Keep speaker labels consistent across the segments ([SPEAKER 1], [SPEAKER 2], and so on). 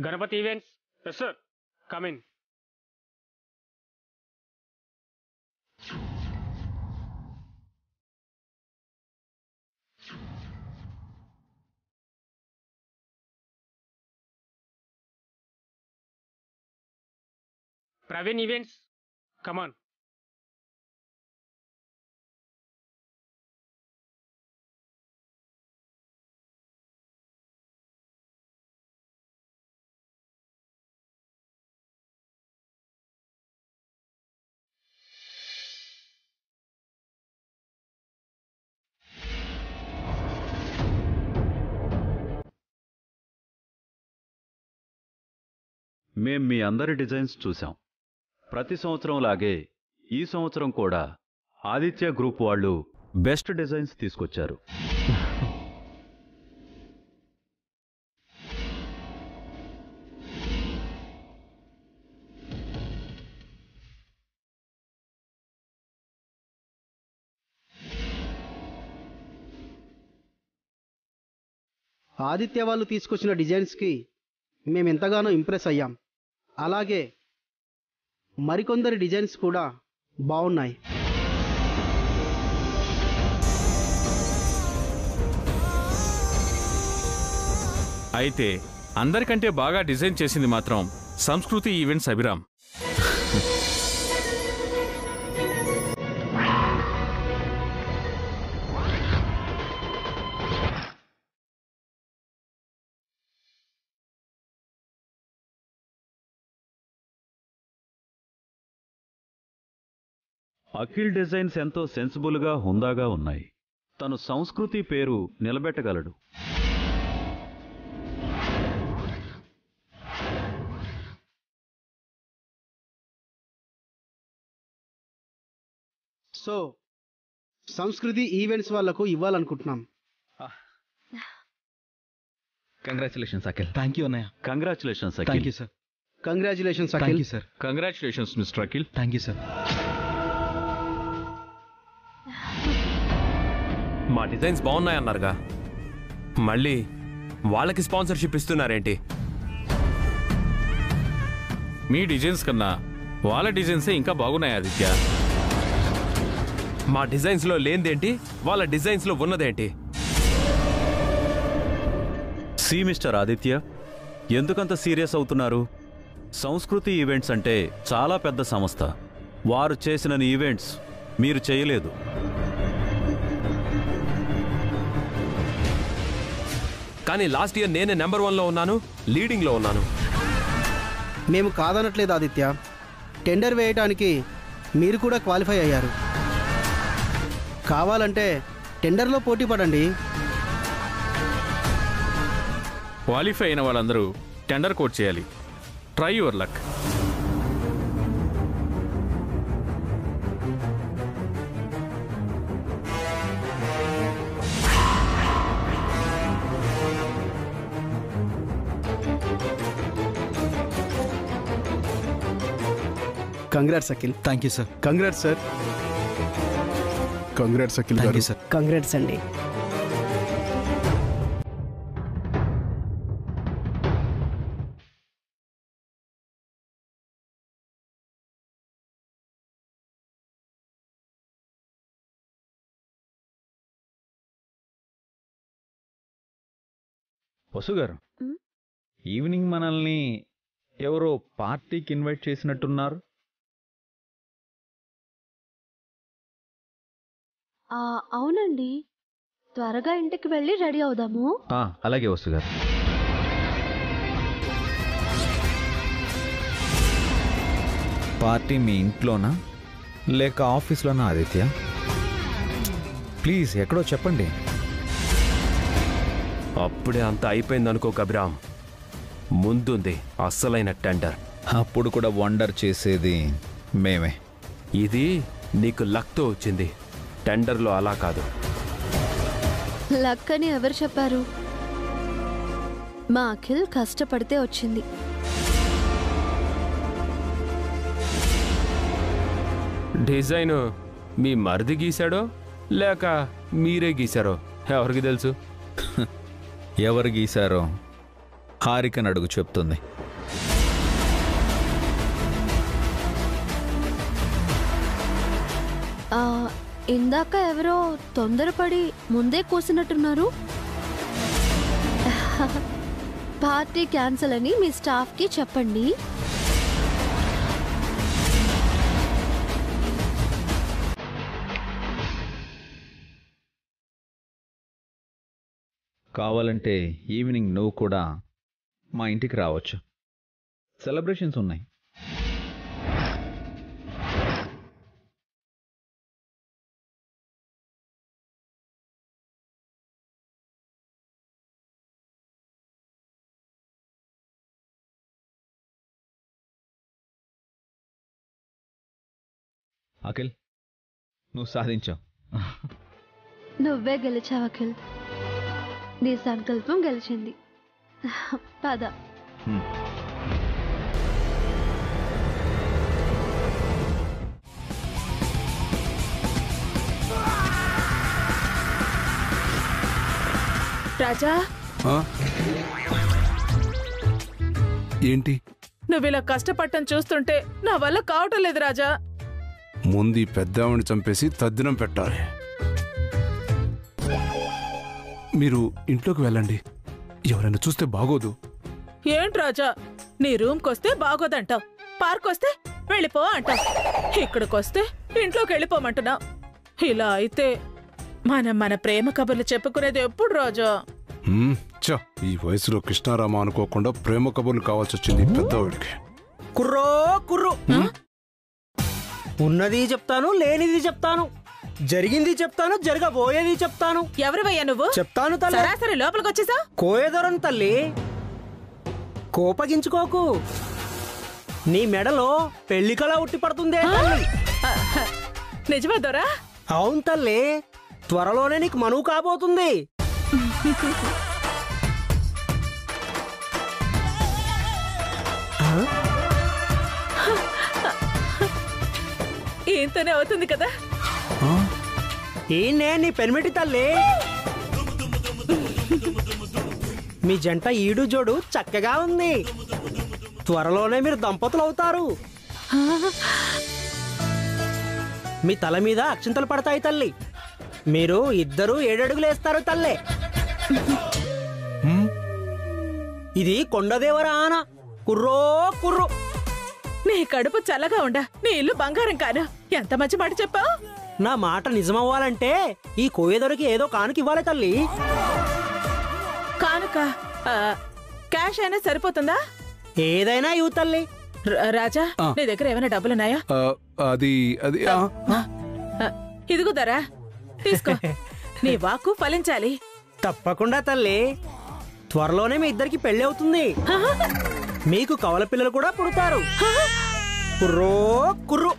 [SPEAKER 1] Ganapati Events. Yes, sir. Come in. Praveen Events. Come on.
[SPEAKER 2] మేం మీ అందరి designs చూసాం. ప్రతి సంవత్సరం లాగే ఈ సంవత్సరం కూడా ఆదిత్య గ్రూప్ వాళ్ళు బెస్ట్ డిజైన్స్ తీసుకొచ్చారు.
[SPEAKER 3] ఆదిత్య వాళ్ళు తీసుకొచ్చిన డిజైన్స్కి మేము ఎంతగానో ఇంప్రెస్ అయ్యాం. అలాగే మరికొందరి డిజైన్స్ కూడా బాగున్నాయి.
[SPEAKER 4] అయితే అందరికంటే బాగా డిజైన్ చేసింది మాత్రం సంస్కృతి ఈవెంట్స్ అభిరామ్.
[SPEAKER 2] అఖిల్ డిజైన్స్ ఎంతో సెన్సిబుల్గా హుందాగా ఉన్నాయి. తను సంస్కృతి పేరు నిలబెట్టగలడు.
[SPEAKER 3] సో సంస్కృతి ఈవెంట్స్ వాళ్లకు ఇవ్వాలనుకుంటున్నాం.
[SPEAKER 5] కంగ్రాచులేషన్స్ అఖిల్. థ్యాంక్ యూ అన్నయ్య.
[SPEAKER 2] Congratulations Akhil.
[SPEAKER 5] Thank you sir.
[SPEAKER 3] Congratulations
[SPEAKER 5] thank
[SPEAKER 3] Akhil.
[SPEAKER 5] You sir.
[SPEAKER 4] Congratulations mister Akhil.
[SPEAKER 5] Thank you sir.
[SPEAKER 6] మా డిజైన్స్ బాగున్నాయన్నారుగా, మళ్ళీ వాళ్ళకి స్పాన్సర్షిప్ ఇస్తున్నారేంటి?
[SPEAKER 4] మీ డిజైన్స్ కన్నా వాళ్ళ డిజైన్సే ఇంకా బాగున్నాయి ఆదిత్య.
[SPEAKER 6] మా డిజైన్స్లో లేనిదేంటి, వాళ్ళ డిజైన్స్లో ఉన్నదేంటి?
[SPEAKER 2] సి మిస్టర్ ఆదిత్య, ఎందుకంత సీరియస్ అవుతున్నారు? సంస్కృతి ఈవెంట్స్ అంటే చాలా పెద్ద సంస్థ. వారు చేసిన ఈవెంట్స్ మీరు చేయలేదు.
[SPEAKER 6] కానీ లాస్ట్ ఇయర్ నేనే నెంబర్ 1లో ఉన్నాను, లీడింగ్లో ఉన్నాను.
[SPEAKER 3] మేము కాదనట్లేదు ఆదిత్య. టెండర్ వేయటానికి మీరు కూడా క్వాలిఫై అయ్యారు. కావాలంటే టెండర్లో పోటీ పడండి.
[SPEAKER 4] క్వాలిఫై అయిన వాళ్ళందరూ టెండర్ కోట్ చేయాలి. Try your luck.
[SPEAKER 3] Congrats Akhil.
[SPEAKER 5] Thank you sir.
[SPEAKER 3] Congrats sir.
[SPEAKER 7] Congrats Akhil
[SPEAKER 5] thank
[SPEAKER 7] గారు.
[SPEAKER 5] You sir.
[SPEAKER 3] కంగ్రాట్స్ అండి.
[SPEAKER 5] వసు గారు, ఈవినింగ్ మనల్ని ఎవరో పార్టీకి ఇన్వైట్ చేసినట్టున్నారు.
[SPEAKER 8] అవునండి, త్వరగా ఇంటికి వెళ్ళి రెడీ అవుదాము.
[SPEAKER 5] అలాగే వసు గారు. పార్టీ మీ ఇంట్లోనా లేక ఆఫీస్లోనా ఆదిత్య? ప్లీజ్ ఎక్కడో చెప్పండి.
[SPEAKER 6] అప్పుడే అంత అయిపోయిందనుకో అభిరామ్, ముందుంది అస్సలైన టెండర్.
[SPEAKER 5] అప్పుడు కూడా వండర్ చేసేది మేమే.
[SPEAKER 6] ఇది నీకు లక్తో వచ్చింది, టెండర్లో అలా కాదు.
[SPEAKER 8] లక్ అని ఎవరు చెప్పారు? మా అఖిల్ కష్టపడితే వచ్చింది.
[SPEAKER 6] డిజైన్ మీ మరిది గీశాడో లేక మీరే గీశారో ఎవరికి తెలుసు?
[SPEAKER 5] ఎవరు గీశారో హారికని అడుగు చెప్తుంది.
[SPEAKER 8] ఇందాక ఎవరో తొందరపడి ముందే కూసినట్టున్నారు. పార్టీ క్యాన్సిల్ అని మీ స్టాఫ్కి చెప్పండి.
[SPEAKER 5] కావాలంటే ఈవినింగ్ నువ్వు కూడా మా ఇంటికి రావచ్చు. సెలబ్రేషన్స్ ఉన్నాయి. అఖిల్, నువ్వు సాధించావు.
[SPEAKER 8] నువ్వే గెలిచావు అఖిల్. నీ సంకల్పం గెలిచింది. పద.
[SPEAKER 7] రాజా,
[SPEAKER 9] ఏంటి?
[SPEAKER 7] నువ్వు ఇలా కష్టపడటం చూస్తుంటే నా వల్ల కావటం లేదు రాజా.
[SPEAKER 9] ముందు ఈ పెద్దావిని చంపేసి తద్దినం పెట్టాలి. మీరు ఇంట్లోకి వెళ్ళండి, ఎవరైనా చూస్తే బాగోదు.
[SPEAKER 7] ఏంటి రాజా, నీ రూమ్కొస్తే బాగోదంటావు, పార్క్ వస్తే వెళ్ళిపో అంటావు, ఇక్కడికొస్తే ఇంట్లోకి వెళ్ళిపోమంటున్నావు. ఇలా అయితే మనం మన ప్రేమ కబుర్లు చెప్పుకునేది ఎప్పుడు రాజా?
[SPEAKER 9] ఈ వయసులో కృష్ణారామ అనుకోకుండా ప్రేమ కబుర్లు కావాల్సి వచ్చింది పెద్దవాడికి.
[SPEAKER 3] కుర్రో కుర్రు, ఉన్నది చెప్తాను, లేనిది చెప్తాను, జరిగింది చెప్తాను, జరగబోయేది చెప్తాను.
[SPEAKER 7] ఎవరివయ్యా నువ్వు?
[SPEAKER 3] చెప్తాను తల్లి.
[SPEAKER 7] సరాసరి లోపలికి వచ్చేసా.
[SPEAKER 3] కోయదొరం తల్లి, కోపగించుకోకు. నీ మెడలో పెళ్లి కళ ఉట్టి పడుతుందే తల్లి.
[SPEAKER 7] నిజమా దొరా?
[SPEAKER 3] అవును తల్లి, త్వరలోనే నీకు మనువు కాబోతుంది.
[SPEAKER 7] ఇంతనే అవుతుంది కదా.
[SPEAKER 3] ఈయనే నీ పెనిమిటి తల్లి. మీ జంట ఈడు జోడు చక్కగా ఉంది. త్వరలోనే మీరు దంపతులు అవుతారు. మీ తల మీద అక్షింతలు పడతాయి తల్లి. మీరు ఇద్దరు 7 అడుగులు వేస్తారు తల్లి. ఇది కొండదేవర ఆన. కుర్రో కుర్రు.
[SPEAKER 7] నీ కడుపు చల్లగా ఉండ, నీ ఇల్లు బంగారం కాను. ఎంత మంచి మాట చెప్పావు.
[SPEAKER 3] నా మాట నిజమవ్వాలంటే ఈ కోయదొరికి ఏదో కానుక ఇవ్వాలి తల్లి.
[SPEAKER 7] కానుక? క్యాష్ అయినా సరిపోతుందా?
[SPEAKER 3] ఏదైనా ఇవ్వు తల్లి.
[SPEAKER 7] రాజా, నీ దగ్గర ఏమైనా డబ్బులున్నాయా?
[SPEAKER 9] అది అది
[SPEAKER 7] ఇదిగో దరా, తీసుకో. నీ వాక్కు ఫలించాలి.
[SPEAKER 3] తప్పకుండా తల్లి. త్వరలోనే మీ ఇద్దరికి పెళ్లి అవుతుంది. మీకు కవల పిల్లలు కూడా పుడతారు. కుర్రో కుర్రు.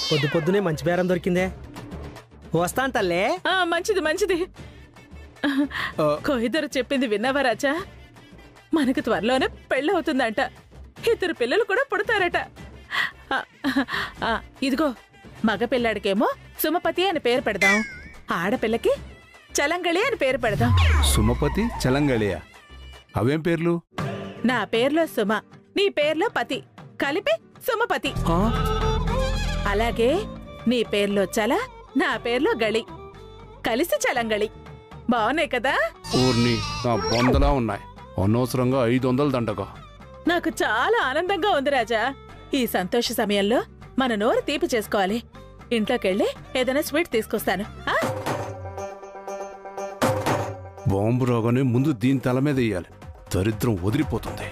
[SPEAKER 3] పొద్దు పొద్దునే మంచి బేరం దొరికిందే. వస్తాను తల్లే.
[SPEAKER 7] మంచిది మంచిది. కోయిదరు చెప్పింది విన్నావా రాజా? మనకు త్వరలోనే పెళ్ళి అవుతుందంట. 2 పిల్లలు కూడా పుడతారట. ఇదిగో, మగ పిల్లాడికేమో సుమపతి అని పేరు పెడదాం, ఆడపిల్లకి చలంగళి అని పేరు పెడదాం.
[SPEAKER 9] సుమపతి, చలంగళియా? అవేం పేర్లు?
[SPEAKER 7] నా పేర్లో సుమ, నీ పేర్లో పతి, కలిపి సుమపతి. అలాగే నీ పేర్లో చల, నా పేర్లో గళి, కలిసి చలంగళి. బాగున్నాయి కదా?
[SPEAKER 9] ఊర్ని నా బొందలా ఉన్నాయి. అనవసరంగా 500 దండగా.
[SPEAKER 7] నాకు చాలా ఆనందంగా ఉంది రాజా. ఈ సంతోష సమయంలో మన నోరు తీపి చేసుకోవాలి. ఇంట్లోకెళ్ళి ఏదైనా స్వీట్ తీసుకొస్తాను.
[SPEAKER 9] బాంబు రాగానే ముందు దీని తల మీద వేయాలి. దరిద్రం వదిలిపోతుంది.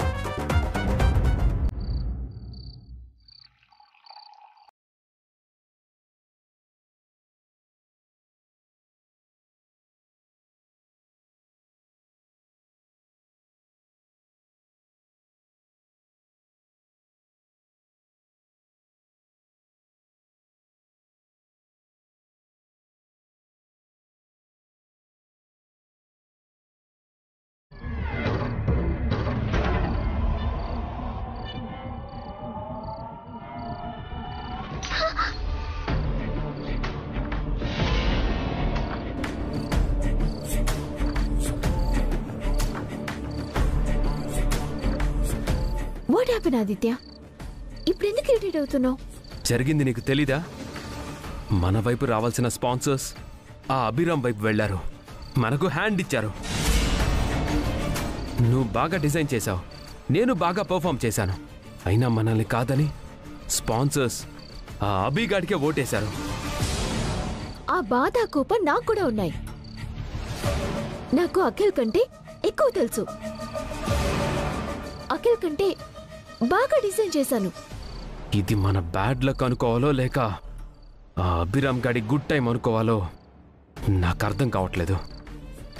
[SPEAKER 10] What happen Aditya? ఇప్పుడు ఎందుకు ఇరిటేట్ అవుతున్నావు?
[SPEAKER 6] జరిగింది నీకు తెలీదా? మన వైపు రావాల్సిన స్పాన్సర్స్ ఆ అభిరామ్ వైపు వెళ్లారు, మనకు హ్యాండ్ ఇచ్చారు. నువ్వు బాగా డిజైన్ చేశావు, నేను బాగా పర్ఫామ్ చేశాను. అయినా మనల్ని కాదని స్పాన్సర్స్ ఆ అభిగాడికే ఓటేశారు.
[SPEAKER 10] ఆ బాధ కోపం నాకు కూడా ఉన్నాయి. నాకు అఖిల్ కంటే ఎక్కువ తెలుసు. అఖిల్ కంటే బాగా డిజైన్ చేశాను.
[SPEAKER 6] ఇది మన బ్యాడ్ లక్ అనుకోవాలో లేక ఆ అభిరామ్ గాడి గుడ్ టైం అనుకోవాలో నాకు అర్థం కావట్లేదు.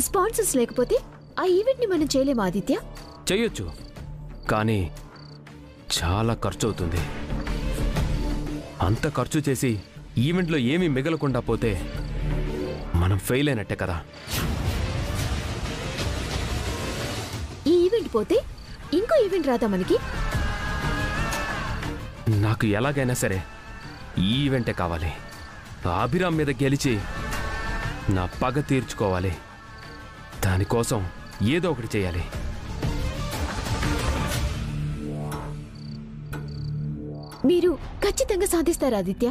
[SPEAKER 10] స్పాన్సర్స్ లేకపోతే ఆ ఈవెంట్ ని మనం చేయలేము ఆదిత్య.
[SPEAKER 6] చెయ్యొచ్చు, కానీ చాలా ఖర్చు అవుతుంది. అంత ఖర్చు చేసి ఈవెంట్లో ఏమీ మిగలకుండా పోతే మనం ఫెయిల్ అయినట్టే కదా.
[SPEAKER 10] ఈ ఈవెంట్ పోతే ఇంకో ఈవెంట్ రాదా మనకి?
[SPEAKER 6] నాకు ఎలాగైనా సరే ఈ ఈవెంటే కావాలి. ఆ అభిరామ్ మీద గెలిచి నా పగ తీర్చుకోవాలి. దానికోసం ఏదో ఒకటి చేయాలి.
[SPEAKER 10] మీరు ఖచ్చితంగా సాధిస్తారు ఆదిత్య.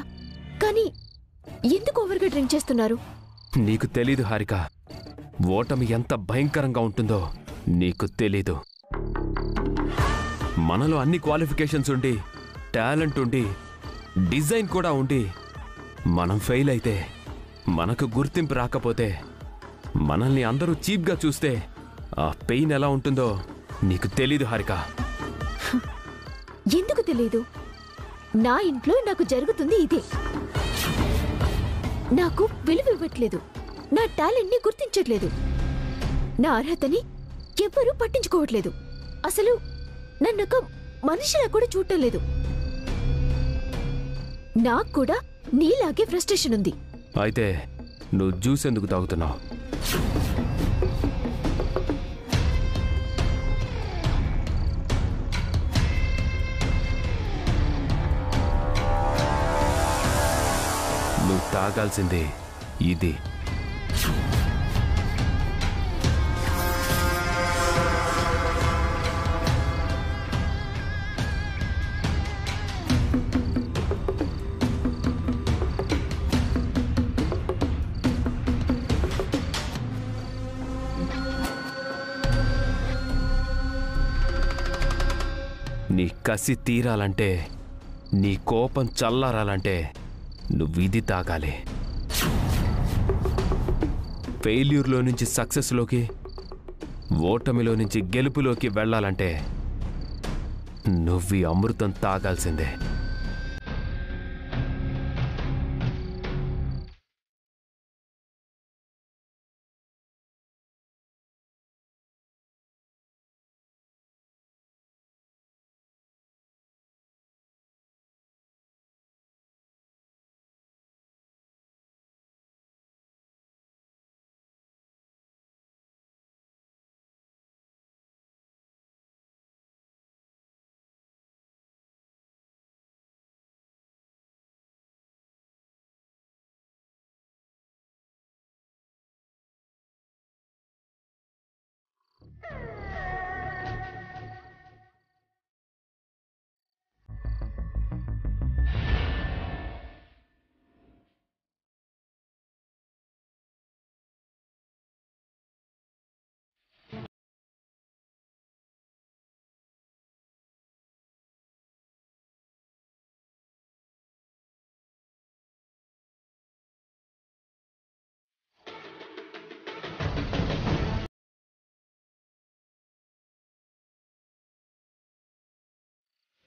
[SPEAKER 10] కానీ ఎందుకు ఓవర్గా డ్రింక్ చేస్తున్నారు?
[SPEAKER 6] నీకు తెలీదు హారిక, ఓటమి ఎంత భయంకరంగా ఉంటుందో నీకు తెలీదు. మనలో అన్ని క్వాలిఫికేషన్స్ ఉండి, టాలెంట్ ఉండి, డిజైన్ కూడా ఉండి మనం ఫెయిల్ అయితే, మనకు గుర్తింపు రాకపోతే, మనల్ని అందరూ చీప్గా చూస్తే ఆ పెయిన్ ఎలా ఉంటుందో నీకు తెలీదు హారిక.
[SPEAKER 10] ఎందుకు తెలీదు? నా ఇంట్లో నాకు జరుగుతుంది ఇదే. నాకు విలువ ఇవ్వట్లేదు, నా టాలెంట్ ని గుర్తించట్లేదు, నా అర్హతని ఎవ్వరూ పట్టించుకోవట్లేదు. అసలు నన్నొక మనిషిలా కూడా చూడటం లేదు. నాకు కూడా నీలాగే ఫ్రస్ట్రేషన్ ఉంది.
[SPEAKER 6] అయితే నువ్వు జ్యూస్ ఎందుకు తాగుతున్నావు? నువ్వు తాగాల్సిందే ఇది. నీ కసి తీరాలంటే, నీ కోపం చల్లారాలంటే నువ్వు ఇది తాగాలి. ఫెయిల్యూర్లో నుంచి సక్సెస్లోకి, ఓటమిలో నుంచి గెలుపులోకి వెళ్ళాలంటే నువ్వు ఈ అమృతం తాగాల్సిందే.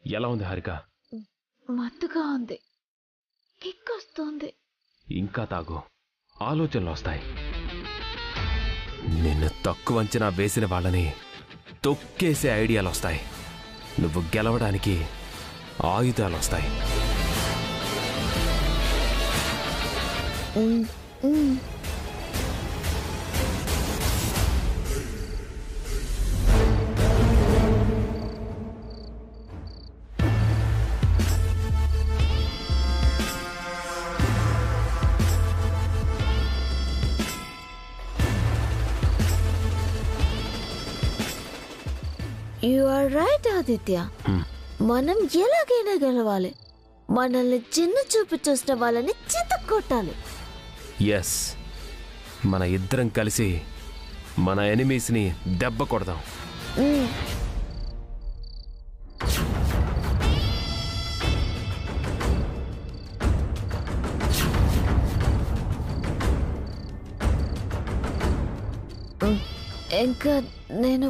[SPEAKER 6] ఎలా ఉంది హారిక?
[SPEAKER 10] మత్తుగా ఉంది, కిక్ వస్తుంది.
[SPEAKER 6] ఇంకా తాగు, ఆలోచనలు వస్తాయి. నిన్ను తక్కువ అంచనా వేసిన వాళ్ళని తొక్కేసే ఐడియాలు వస్తాయి. నువ్వు గెలవడానికి ఆయుధాలు వస్తాయి.
[SPEAKER 10] You are right Aditya. మనం ఎలాగైనా గెలవాలి. మనల్ని చిన్న చూపు చూసిన వాళ్ళని చితక్కొట్టాలి.
[SPEAKER 6] ఎస్, మన ఇద్దరం కలిసి మన ఎనిమీస్ని దెబ్బ కొడదాం.
[SPEAKER 10] ఇంకా నేను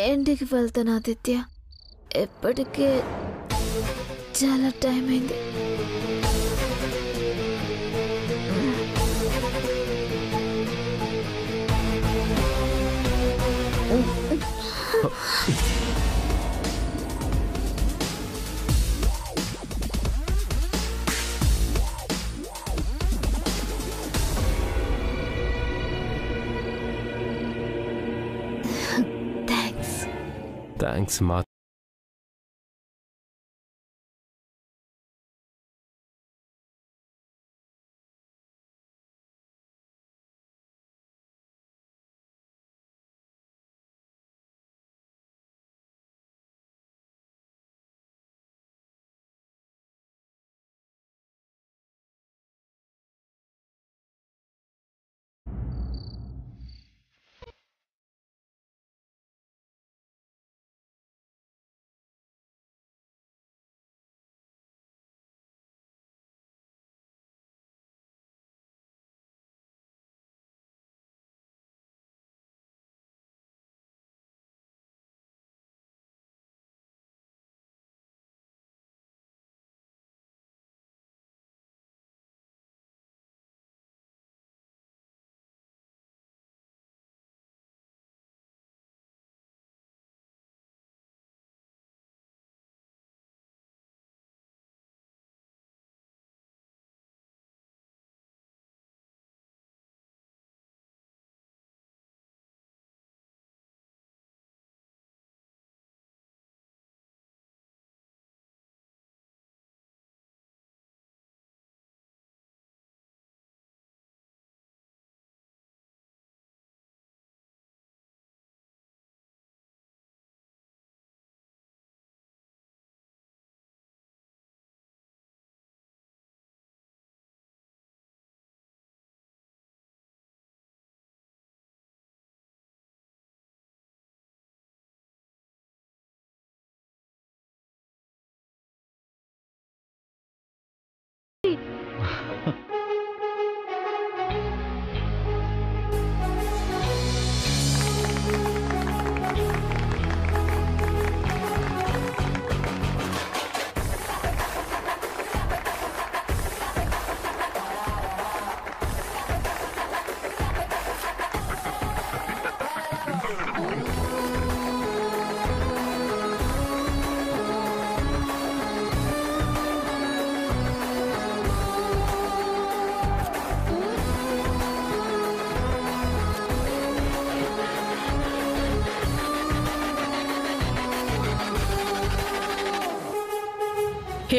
[SPEAKER 10] ఇంటికి వెళ్తాను ఆదిత్య. ఎప్పటికే చాలా టైం అయింది.
[SPEAKER 6] థ్యాంక్స్ మా.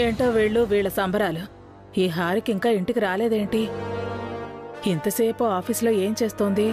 [SPEAKER 7] ఏంటో వీళ్ళ సంబరాలు. ఈ హారికి ఇంకా ఇంటికి రాలేదేంటి? ఇంతసేపు ఆఫీసులో ఏం చేస్తోంది?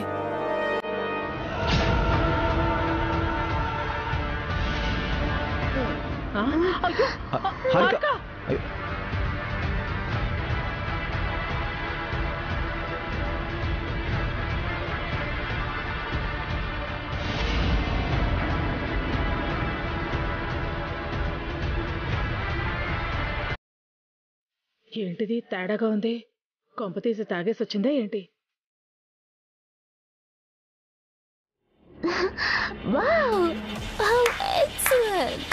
[SPEAKER 7] ఏంటిది తేడాగా ఉంది? కొంపతీసి తాగేసి వచ్చిందా ఏంటి?
[SPEAKER 10] Wow, how excellent.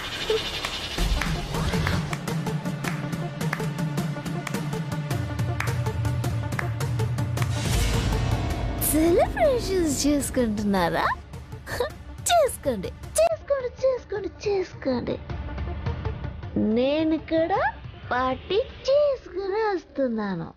[SPEAKER 10] సెలబ్రేషన్స్ చేసుకుంటున్నారా? చేసుకోండి చేసుకోండి చేసుకోండి చేసుకోండి. నేను కూడా పార్టీ చేసుకుని వస్తున్నాను.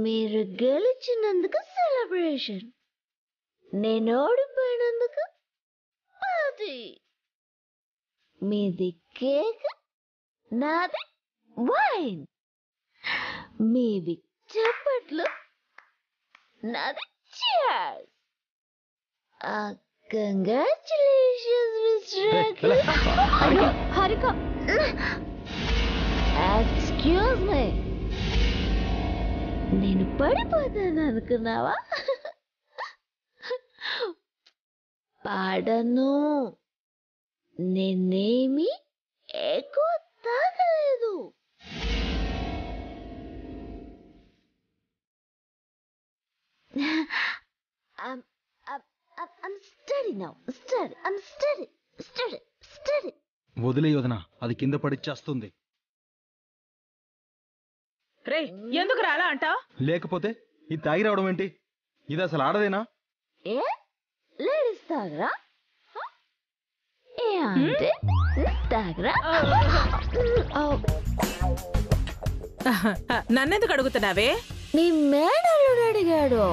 [SPEAKER 10] మీరు గెలిచినందుకు సెలబ్రేషన్, నేను ఓడిపోయినందుకు పార్టీ. మీది కేక్, నాది వైన్. మీవి చప్పట్లు నాది cheers. Congratulations, Mr. Harika. Excuse me. నేను పడిపోతాను అనుకున్నావా? పాడను. నేనేమి ఎక్కువ తాగలేదు. I'm steady now. Steady. I'm steady. Steady. Steady.
[SPEAKER 11] వదిలే యోధన, అది కింద పడిచ్చేస్తుంది.
[SPEAKER 7] రే ఎందుకు రాలా అంటావ్?
[SPEAKER 11] లేకపోతే ఇది తాగి రావడం ఏంటి? ఇది అసలు ఆడదేనా?
[SPEAKER 10] ఏ లేడీస్ తాగరా? ఏ అంటే తాగరా?
[SPEAKER 7] నన్నెందుకు అడుగుతున్నావే?
[SPEAKER 10] మీ మేనల్లుడు అడిగాడు.